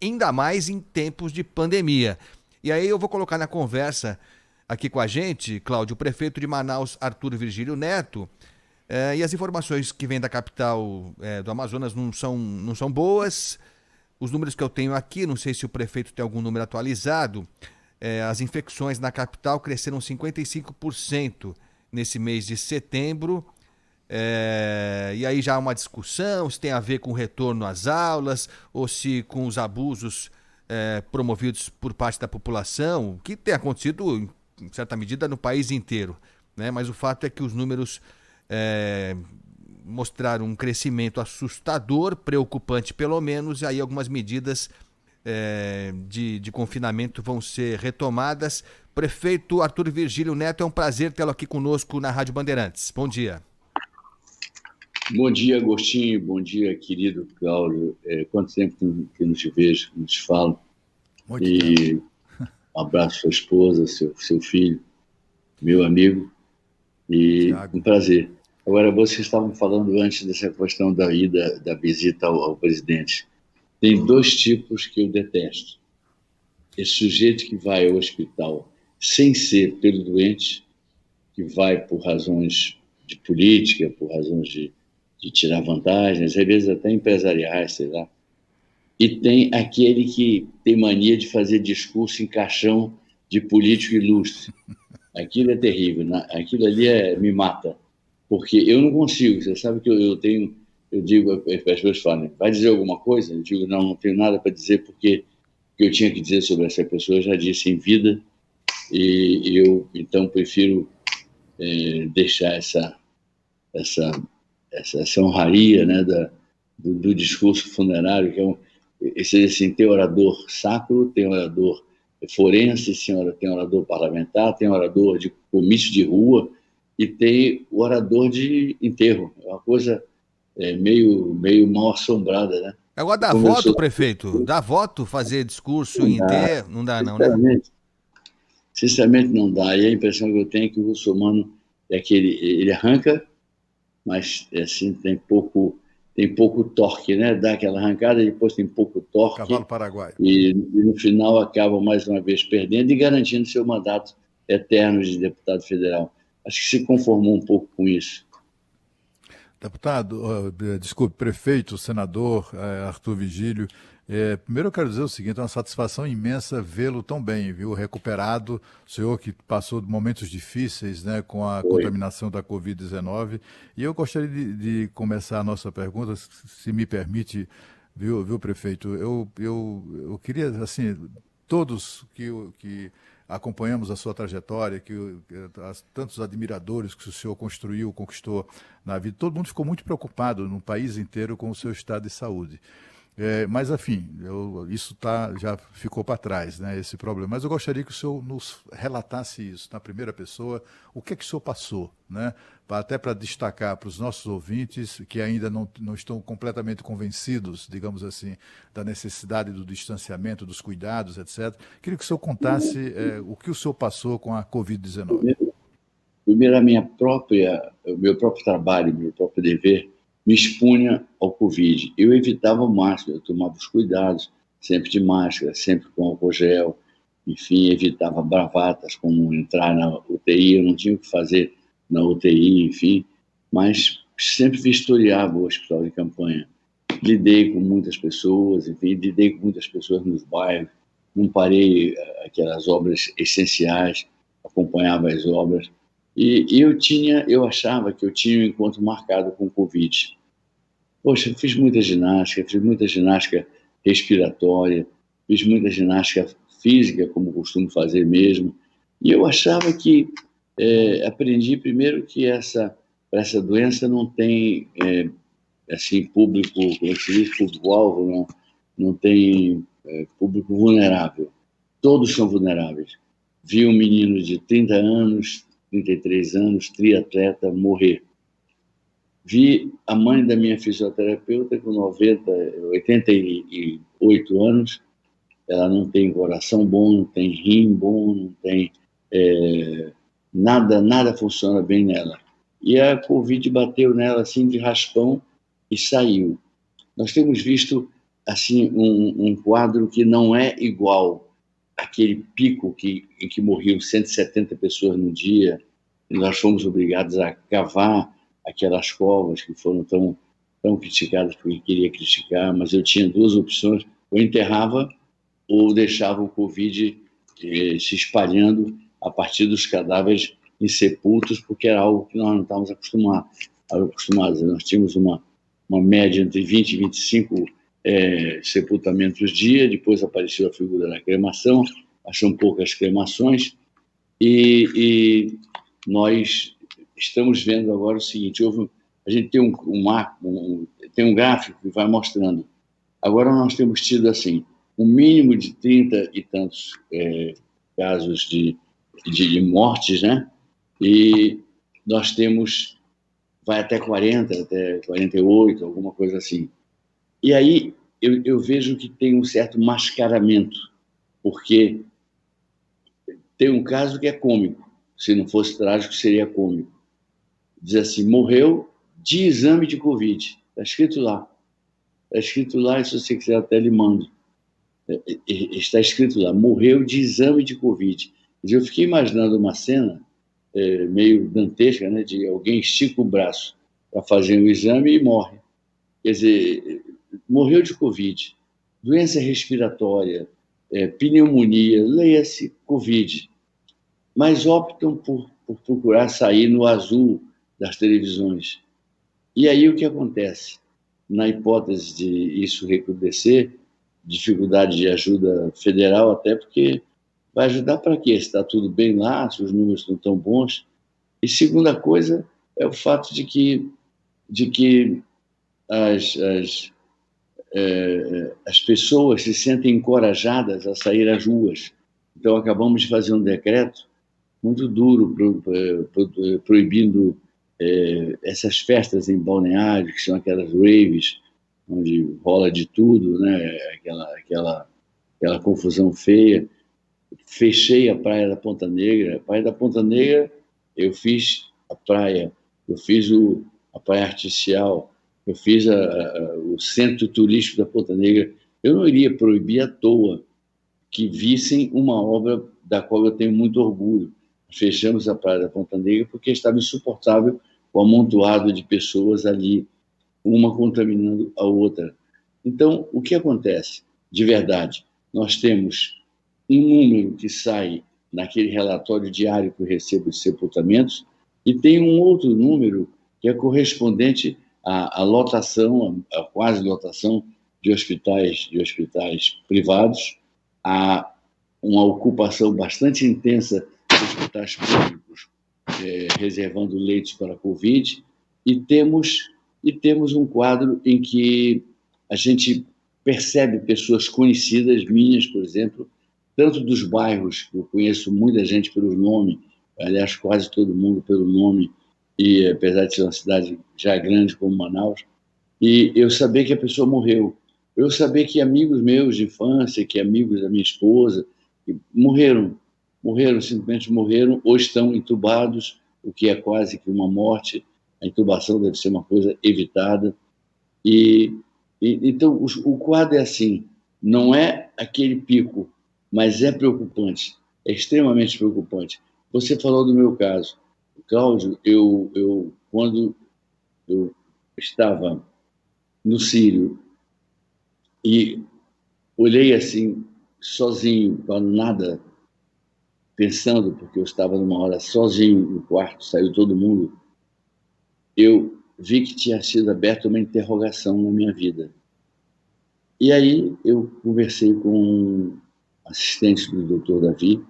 ainda mais em tempos de pandemia. E aí eu vou colocar na conversa aqui com a gente, Cláudio, o prefeito de Manaus, Arthur Virgílio Neto, e as informações que vêm da capital do Amazonas não são boas. Os números que eu tenho aqui, não sei se o prefeito tem algum número atualizado, as infecções na capital cresceram 55% nesse mês de setembro. E aí já há uma discussão se tem a ver com o retorno às aulas ou se com os abusos promovidos por parte da população, que tem acontecido em certa medida no país inteiro, né? Mas o fato é que os números mostraram um crescimento assustador, preocupante pelo menos, e aí algumas medidas de confinamento vão ser retomadas. Prefeito Arthur Virgílio Neto, é um prazer tê-lo aqui conosco na Rádio Bandeirantes. Bom dia. Bom dia, Agostinho. Bom dia, querido Cláudio. Quanto tempo que não te vejo, não te falo. Muito tempo. Um abraço à sua esposa, seu filho, meu amigo. E Thiago. Um prazer. Agora, vocês estavam falando antes dessa questão da ida, da visita ao presidente. Tem dois tipos que eu detesto. Esse sujeito que vai ao hospital sem ser pelo doente, que vai por razões de política, por razões de tirar vantagens, às vezes até empresariais, sei lá. E tem aquele que tem mania de fazer discurso em caixão de político ilustre. Aquilo é terrível, né? Aquilo ali me mata. Porque eu não consigo, você sabe que eu digo, as pessoas falam, vai dizer alguma coisa? Eu digo, não tenho nada para dizer, porque o que eu tinha que dizer sobre essa pessoa eu já disse em vida, e eu, então, prefiro deixar essa honraria, né, do discurso funerário, que assim, tem orador sacro, tem orador forense, tem orador parlamentar, tem orador de comício de rua e tem o orador de enterro. É uma coisa meio mal assombrada, né? Agora dá voto, prefeito? Dá voto fazer discurso em enterro? Não dá não, né? Sinceramente não dá. E a impressão que eu tenho é que o muçulmano é que ele arranca, mas assim, tem pouco torque, né? Dá aquela arrancada e depois tem pouco torque. Cavalo paraguaio. E no final acaba mais uma vez perdendo e garantindo seu mandato eterno de deputado federal. Acho que se conformou um pouco com isso. Deputado, desculpe, prefeito, senador Arthur Virgílio, primeiro eu quero dizer o seguinte, é uma satisfação imensa vê-lo tão bem, viu, recuperado, o senhor que passou momentos difíceis, né, com a contaminação da Covid-19, e eu gostaria de começar a nossa pergunta, se me permite, viu prefeito, eu queria, assim, todos que acompanhamos a sua trajetória, tantos admiradores que o senhor construiu, conquistou na vida, todo mundo ficou muito preocupado no país inteiro com o seu estado de saúde. Mas, enfim, isso já ficou para trás, né, esse problema. Mas eu gostaria que o senhor nos relatasse isso na primeira pessoa, o que é que o senhor passou, né, até para destacar para os nossos ouvintes que ainda não estão completamente convencidos, digamos assim, da necessidade do distanciamento, dos cuidados, etc. Queria que o senhor contasse o que o senhor passou com a Covid-19. Primeiro, o meu próprio trabalho, meu próprio dever, me expunha ao Covid. Eu evitava o máximo, eu tomava os cuidados, sempre de máscara, sempre com álcool gel, enfim, evitava bravatas, como entrar na UTI, eu não tinha o que fazer na UTI, enfim, mas sempre vistoriava o hospital de campanha. Lidei com muitas pessoas, enfim, lidei com muitas pessoas nos bairros, não parei aquelas obras essenciais, acompanhava as obras, e eu achava que eu tinha um encontro marcado com o Covid. Poxa, eu fiz muita ginástica respiratória, fiz muita ginástica física, como costumo fazer mesmo, e eu achava que aprendi primeiro que essa doença não tem assim, público, como é que se diz, público-alvo, não tem público vulnerável. Todos são vulneráveis. Vi um menino de 30 anos, 33 anos, triatleta, morrer. Vi a mãe da minha fisioterapeuta com 88 anos, ela não tem coração bom, não tem rim bom, não tem nada funciona bem nela. E a Covid bateu nela assim de raspão e saiu. Nós temos visto assim, um quadro que não é igual àquele pico em que morriam 170 pessoas no dia, e nós fomos obrigados a cavar aquelas covas que foram tão criticadas porque queria criticar, mas eu tinha duas opções: ou enterrava ou deixava o Covid se espalhando a partir dos cadáveres insepultos, porque era algo que nós não estávamos acostumados. Nós tínhamos uma média entre 20 e 25 sepultamentos dia, depois apareceu a figura da cremação, são poucas cremações, e nós estamos vendo agora o seguinte: a gente tem tem um gráfico que vai mostrando. Agora nós temos tido assim um mínimo de 30 e tantos casos de mortes, né? E nós temos, vai até 40, até 48, alguma coisa assim. E aí eu vejo que tem um certo mascaramento, porque tem um caso que é cômico. Se não fosse trágico, seria cômico. Diz assim: morreu de exame de Covid. Está escrito lá. Está escrito lá, e se você quiser até lhe mando. Está escrito lá: morreu de exame de Covid. Eu fiquei imaginando uma cena meio dantesca, né, de alguém estica o braço para fazer um exame e morre. Quer dizer, morreu de Covid, doença respiratória, pneumonia, leia-se Covid, mas optam por procurar sair no azul das televisões. E aí o que acontece? Na hipótese de isso recrudescer, dificuldade de ajuda federal, até porque vai ajudar para quê? Se está tudo bem lá, se os números não estão bons. E segunda coisa é o fato de que as pessoas se sentem encorajadas a sair às ruas. Então, acabamos de fazer um decreto muito duro proibindo essas festas em balneário, que são aquelas raves, onde rola de tudo, né? Aquela confusão feia. Fechei a Praia da Ponta Negra. A Praia da Ponta Negra, eu fiz a praia, eu fiz a Praia Artificial, eu fiz o Centro Turístico da Ponta Negra. Eu não iria proibir à toa que vissem uma obra da qual eu tenho muito orgulho. Fechamos a Praia da Ponta Negra porque estava insuportável o amontoado de pessoas ali, uma contaminando a outra. Então, o que acontece? De verdade, nós temos um número que sai naquele relatório diário que eu recebo de sepultamentos, e tem um outro número que é correspondente à lotação, à quase lotação de hospitais privados, a uma ocupação bastante intensa de hospitais públicos, reservando leitos para a Covid, e temos um quadro em que a gente percebe pessoas conhecidas, minhas, por exemplo, tanto dos bairros, que eu conheço muita gente pelo nome, aliás, quase todo mundo pelo nome, e apesar de ser uma cidade já grande como Manaus, e eu saber que a pessoa morreu. Eu saber que amigos meus de infância, que amigos da minha esposa, morreram, simplesmente morreram, ou estão entubados, o que é quase que uma morte. A intubação deve ser uma coisa evitada. Então, o quadro é assim, não é aquele pico, mas é preocupante, é extremamente preocupante. Você falou do meu caso. Cláudio, quando eu estava no Sírio e olhei assim, sozinho, para nada, pensando, porque eu estava numa hora sozinho no quarto, saiu todo mundo, eu vi que tinha sido aberta uma interrogação na minha vida. E aí eu conversei com um assistente do Dr. Davi,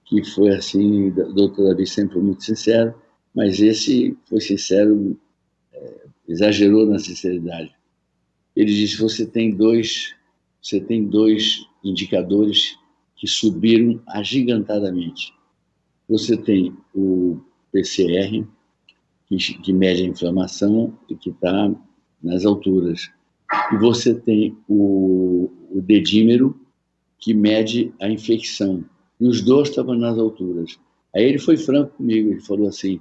que foi assim, o Dr. Davi sempre foi muito sincero, mas esse foi sincero, exagerou na sinceridade. Ele disse: você tem dois indicadores que subiram agigantadamente. Você tem o PCR, que mede a inflamação e que está nas alturas. E você tem o dedímero, que mede a infecção. E os dois estavam nas alturas. Aí ele foi franco comigo, ele falou assim: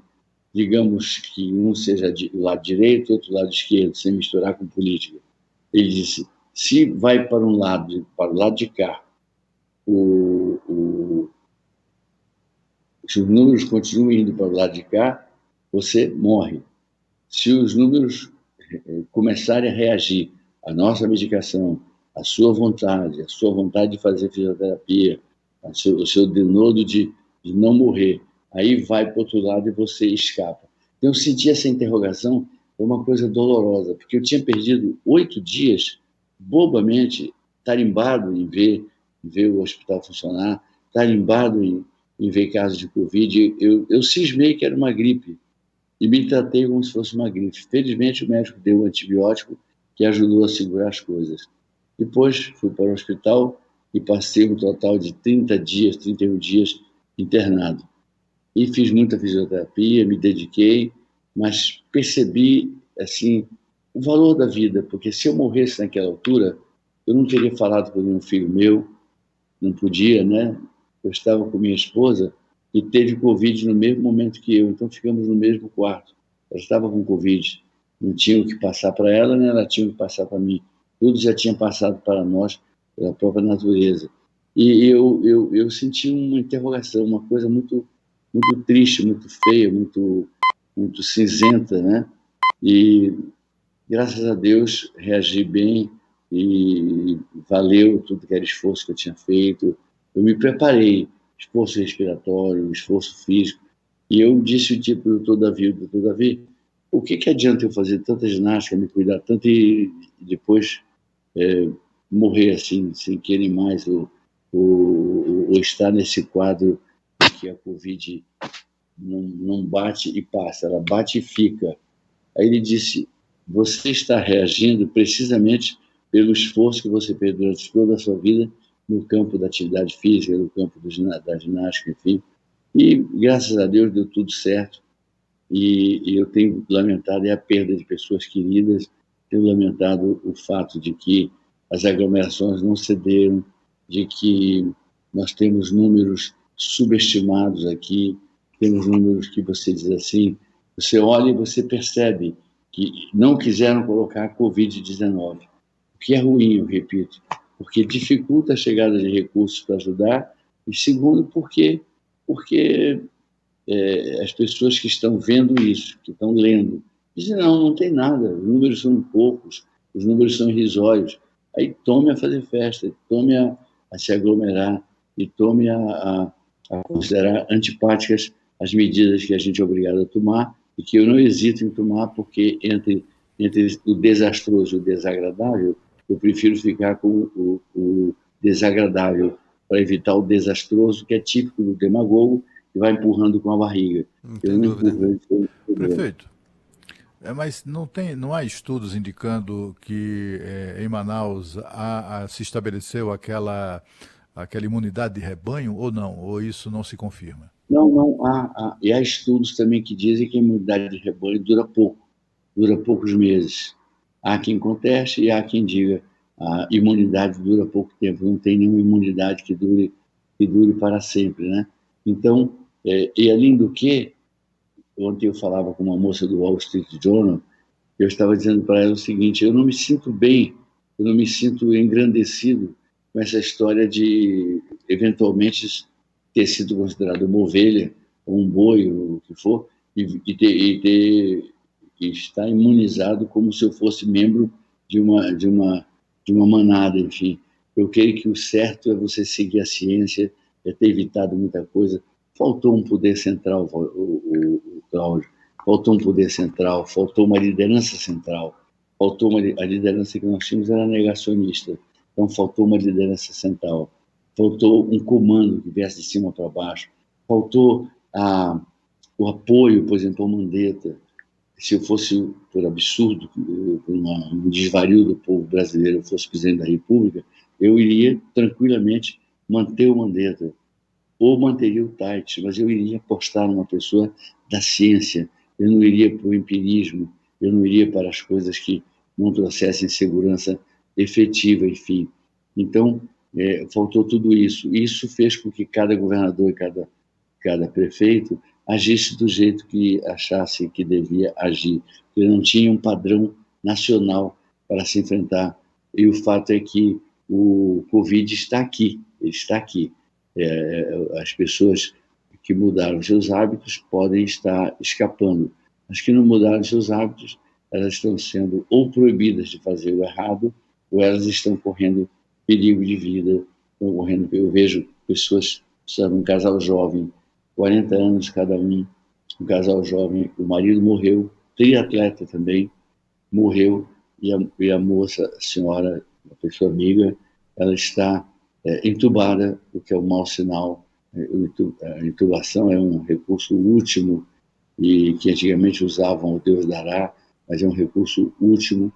digamos que um seja do lado direito, outro lado esquerdo, sem misturar com política. Ele disse: Se vai para para o lado de cá, se os números continuam indo para o lado de cá, você morre. Se os números começarem a reagir à nossa medicação, à sua vontade de fazer fisioterapia, o seu denodo de não morrer, aí vai para o outro lado e você escapa. Então, eu senti essa interrogação, foi uma coisa dolorosa, porque eu tinha perdido 8 dias, bobamente, tarimbado em ver o hospital funcionar, tarimbado em ver casos de Covid. Eu cismei que era uma gripe e me tratei como se fosse uma gripe. Felizmente, o médico deu um antibiótico que ajudou a segurar as coisas. Depois, fui para o hospital e passei um total de 30 dias, 31 dias internado. E fiz muita fisioterapia, me dediquei, mas percebi, assim, o valor da vida, porque se eu morresse naquela altura, eu não teria falado com nenhum filho meu, não podia, né? Eu estava com minha esposa e teve Covid no mesmo momento que eu, então ficamos no mesmo quarto. Ela estava com Covid, não tinha o que passar para ela, né? Ela tinha o que passar para mim. Tudo já tinha passado para nós pela própria natureza. E eu senti uma interrogação, uma coisa muito, muito triste, muito feia, muito cinzenta, né? E graças a Deus reagi bem e valeu tudo que era esforço que eu tinha feito. Eu me preparei, esforço respiratório, esforço físico. E eu disse o tipo do doutor Davi, o que adianta eu fazer tanta ginástica, me cuidar tanto e depois morrer assim, sem querer mais, ou estar nesse quadro que a Covid não bate e passa, ela bate e fica. Aí ele disse, você está reagindo precisamente pelo esforço que você fez durante toda a sua vida no campo da atividade física, no campo da ginástica, enfim. E, graças a Deus, deu tudo certo. E eu tenho lamentado a perda de pessoas queridas, tenho lamentado o fato de que as aglomerações não cederam, de que nós temos números subestimados aqui, temos números que você diz assim, você olha e você percebe que não quiseram colocar a Covid-19, o que é ruim, eu repito, porque dificulta a chegada de recursos para ajudar, e segundo, porque as pessoas que estão vendo isso, que estão lendo, dizem, não tem nada, os números são poucos, os números são irrisórios. Aí tome a fazer festa, tome a se aglomerar e tome a considerar antipáticas as medidas que a gente é obrigado a tomar e que eu não hesito em tomar, porque entre o desastroso e o desagradável, eu prefiro ficar com o desagradável para evitar o desastroso, que é típico do demagogo, que vai empurrando com a barriga. Eu não empurro. Prefeito, mas não há estudos indicando que em Manaus se estabeleceu aquela imunidade de rebanho ou não? Ou isso não se confirma? Não. E há estudos também que dizem que a imunidade de rebanho dura poucos meses. Há quem conteste e há quem diga a imunidade dura pouco tempo, não tem nenhuma imunidade que dure para sempre, né? Então, e além do que, ontem eu falava com uma moça do Wall Street Journal, eu estava dizendo para ela o seguinte, eu não me sinto bem, eu não me sinto engrandecido com essa história de, eventualmente, ter sido considerado uma ovelha, ou um boi, ou o que for, e estar imunizado como se eu fosse membro de uma manada, enfim. Eu creio que o certo é você seguir a ciência, é ter evitado muita coisa. Faltou um poder central, o Cláudio, faltou um poder central, faltou uma liderança central, a liderança que nós tínhamos era negacionista, então faltou uma liderança central, faltou um comando que viesse de cima para baixo, faltou o apoio, por exemplo, ao Mandetta. Se eu fosse, por absurdo, por um desvario do povo brasileiro, eu fosse presidente da República, eu iria tranquilamente manter o Mandetta, ou manteria o Tait, mas eu iria apostar numa pessoa da ciência, eu não iria para o empirismo, eu não iria para as coisas que não trouxessem segurança efetiva, enfim. Então, faltou tudo isso. Isso fez com que cada governador e cada prefeito agisse do jeito que achasse que devia agir. Ele não tinha um padrão nacional para se enfrentar e o fato é que o Covid está aqui, ele está aqui. As pessoas que mudaram seus hábitos podem estar escapando. As que não mudaram seus hábitos, elas estão sendo ou proibidas de fazer o errado, ou elas estão correndo perigo de vida. Eu vejo pessoas, sabe, um casal jovem, 40 anos cada um casal jovem, o marido morreu, triatleta também, morreu, e a moça, a senhora, uma pessoa amiga, ela está entubada, o que é um mau sinal. A intubação é um recurso último, e que antigamente usavam o Deus dará, mas é um recurso último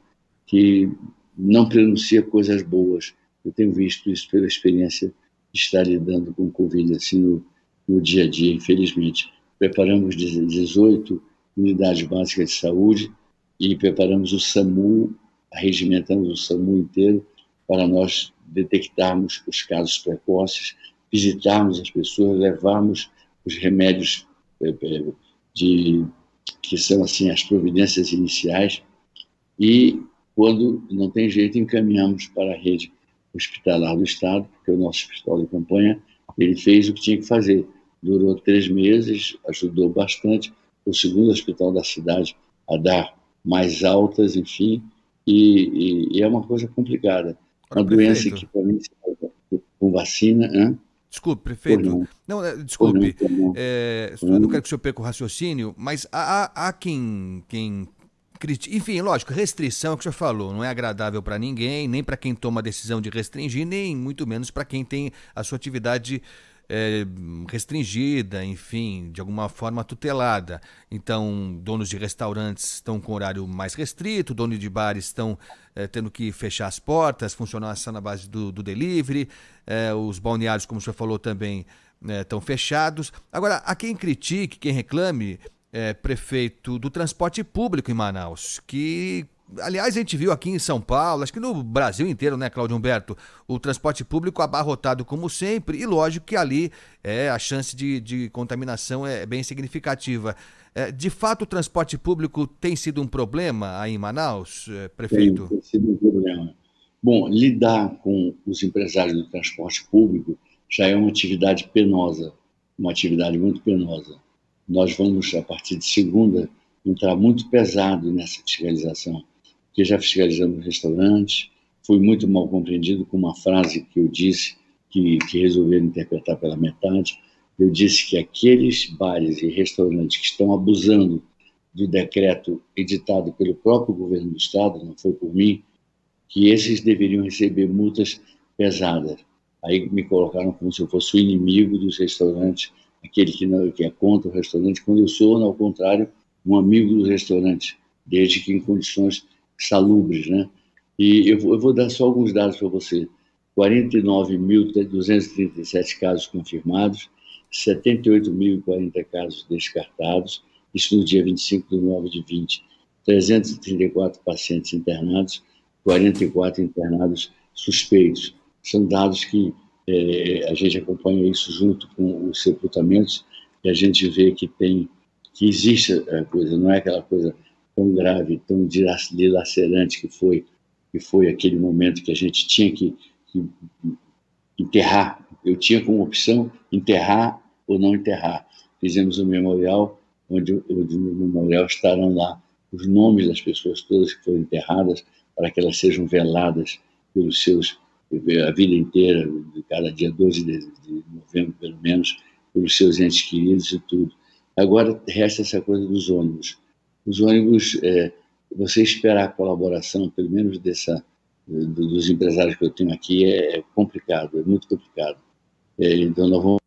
que não prenuncia coisas boas. Eu tenho visto isso pela experiência de estar lidando com o Covid assim no dia a dia, infelizmente. Preparamos 18 unidades básicas de saúde e preparamos o SAMU, arregimentamos o SAMU inteiro para nós detectarmos os casos precoces, visitarmos as pessoas, levarmos os remédios que são assim as providências iniciais, e quando não tem jeito encaminhamos para a rede hospitalar do Estado, porque o nosso hospital de campanha ele fez o que tinha que fazer. Durou 3 meses, ajudou bastante, o segundo hospital da cidade a dar mais altas, enfim, e é uma coisa complicada. Uma doença que também se faz com vacina, né? Desculpe, prefeito. Não, desculpe. Não quero que o senhor perca o raciocínio, mas há quem critica. Enfim, lógico, restrição é o que o senhor falou. Não é agradável para ninguém, nem para quem toma a decisão de restringir, nem muito menos para quem tem a sua atividade restringida, enfim, de alguma forma tutelada. Então, donos de restaurantes estão com horário mais restrito, donos de bares estão tendo que fechar as portas, funcionar só na base do delivery, os balneários, como o senhor falou, também estão fechados. Agora, há quem critique, quem reclame, prefeito, do transporte público em Manaus, que... Aliás, a gente viu aqui em São Paulo, acho que no Brasil inteiro, né, Cláudio Humberto, o transporte público abarrotado como sempre, e lógico que ali a chance de contaminação é bem significativa. De fato, o transporte público tem sido um problema aí em Manaus, prefeito? Tem sido um problema. Bom, lidar com os empresários do transporte público já é uma atividade penosa, uma atividade muito penosa. Nós vamos, a partir de segunda, entrar muito pesado nessa fiscalização, porque já fiscalizamos restaurantes, fui muito mal compreendido com uma frase que eu disse, que resolveram interpretar pela metade. Eu disse que aqueles bares e restaurantes que estão abusando do decreto editado pelo próprio governo do Estado, não foi por mim, que esses deveriam receber multas pesadas. Aí me colocaram como se eu fosse o inimigo dos restaurantes, aquele que é contra o restaurante, quando eu sou, ao contrário, um amigo dos restaurantes, desde que em condições salubres, né? E eu vou dar só alguns dados para você. 49.237 casos confirmados, 78.040 casos descartados, isso no dia 25/9/20. 334 pacientes internados, 44 internados suspeitos. São dados que a gente acompanha isso junto com os sepultamentos, e a gente vê que existe a coisa, não é aquela coisa tão grave, tão dilacerante que foi aquele momento que a gente tinha que enterrar. Eu tinha como opção enterrar ou não enterrar. Fizemos um memorial, onde no memorial estarão lá os nomes das pessoas todas que foram enterradas, para que elas sejam veladas pelos seus, a vida inteira, cada dia 12 de novembro, pelo menos, pelos seus entes queridos e tudo. Agora, resta essa coisa dos ônibus. Os ônibus, você esperar a colaboração, pelo menos dos empresários que eu tenho aqui, é complicado, é muito complicado. Então, nós vamos...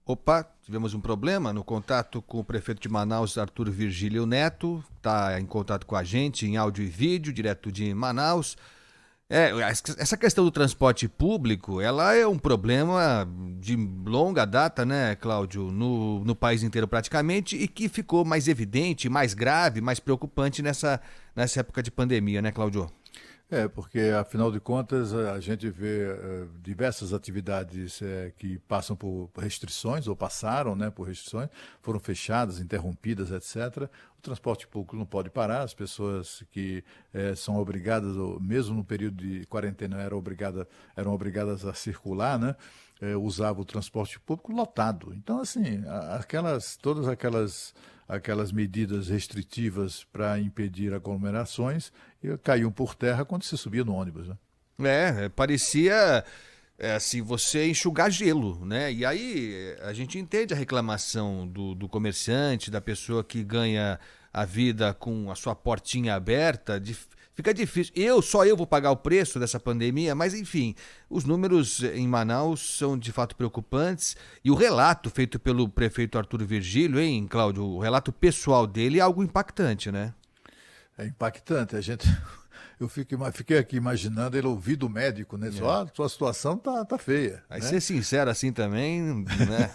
Opa, tivemos um problema no contato com o prefeito de Manaus, Arthur Virgílio Neto, está em contato com a gente em áudio e vídeo, direto de Manaus. Essa questão do transporte público, ela é um problema de longa data, né, Cláudio, no país inteiro praticamente, e que ficou mais evidente, mais grave, mais preocupante nessa época de pandemia, né, Cláudio? Porque, afinal de contas, a gente vê diversas atividades que passam por restrições, ou passaram, né, por restrições, foram fechadas, interrompidas, etc. O transporte público não pode parar, as pessoas que são obrigadas, ou mesmo no período de quarentena, eram obrigadas a circular, né, usavam o transporte público lotado. Então, assim, todas aquelas medidas restritivas para impedir aglomerações caíam por terra quando se subia no ônibus, né? Parecia assim, você enxugar gelo, né? E aí a gente entende a reclamação do comerciante, da pessoa que ganha a vida com a sua portinha aberta, fica difícil. Só eu vou pagar o preço dessa pandemia, mas enfim, os números em Manaus são de fato preocupantes e o relato feito pelo prefeito Arthur Virgílio, hein, Cláudio, o relato pessoal dele é algo impactante, né? É impactante. Eu fiquei aqui imaginando ele ouvir do médico, né? Sua situação tá feia. Aí né? ser sincero assim também, né?